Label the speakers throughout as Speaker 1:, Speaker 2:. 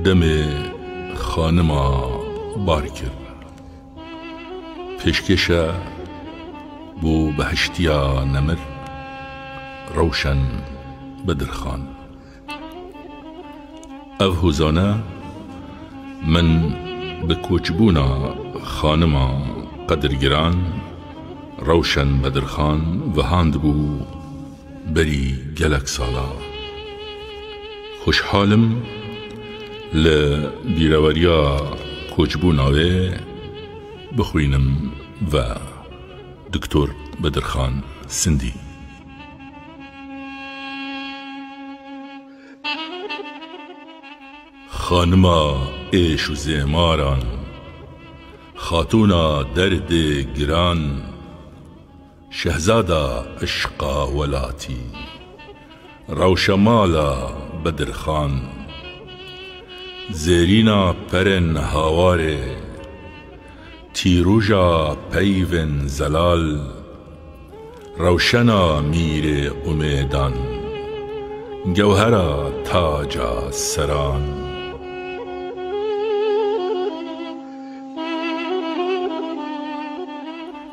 Speaker 1: دم خانما بار کرد پشکشه بو بهشتیا نمر روشن بدرخان او هزانه من بکوچبونا خانما قدرگران روشن بدرخان و هاند بو بری گلک سالا خوشحالم لبیروریا کوچبوناوی بخوینم و دکتر بدرخان سندی خانما ایش و زیماران خاتونا درد گران شهزادا عشقا ولاتی روشمالا بدرخان زیرینا پرن هاواره تیروژا پیون زلال روشنا میر امیدان گوهرا تاجا سران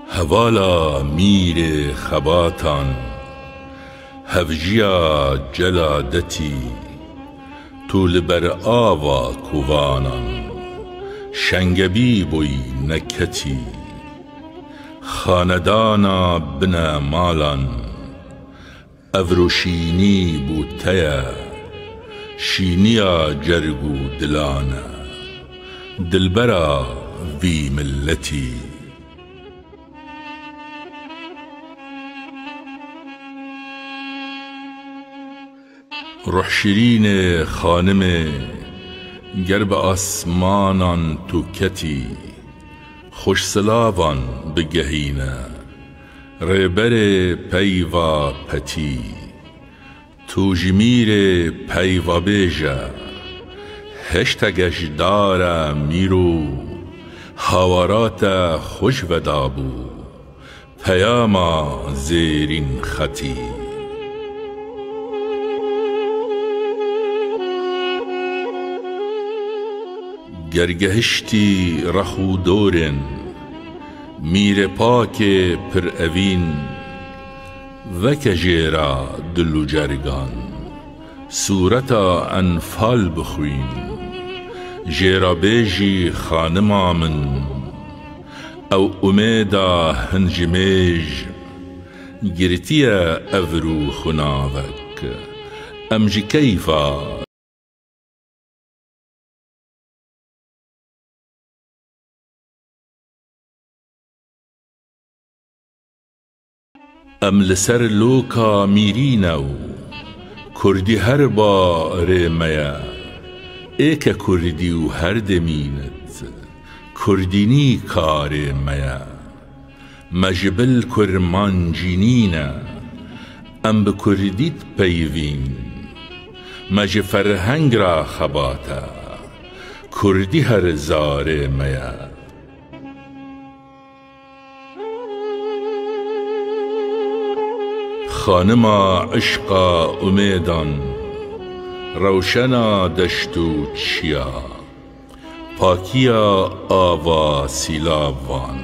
Speaker 1: هوالا میر خباتان هفجیا جلادتی تو لبر آوا کوانان شنگبی بوی نکتی خاندانا بنا مالان افروشینی بوتیا شینیا جرگو دلانا دلبرا وی ملتی روح شیرین خانم گرب آسمانان تو کتی خوش سلاوان بگهینه ریبر پیوا پتی تو جمیر پیوا بیجه هشتگش داره میرو حوارات خوش ودابو پیاما زیرین خطی گرگهشتی رخو دورن میر پاک پر اوین وک جیرا دلو جرگان صورتا انفال بخوین جیرا بیجی خانما من او امیدا هنجمیج گرتیا افرو خناوک امجی کیفا ام لسر لوکا میرینو کردی هر با ریمیا ایک کردی و هر دمینت کردینی کار میا مجبل کرمان جینینا ام بکردیت پیوین مج فرهنگ را خباتا کردی هر زار میا خانما عشقا امیدان روشنا دشتو چیا پاکیا آوا سیلاوان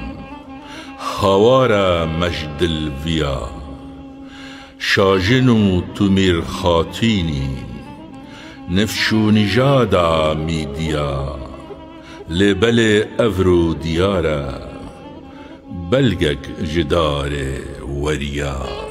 Speaker 1: هوارا مجدل ویا شاجنو تمیر خاتینی نفشو نجادا میدیا لبل افرو دیارا بلگک جدار وریا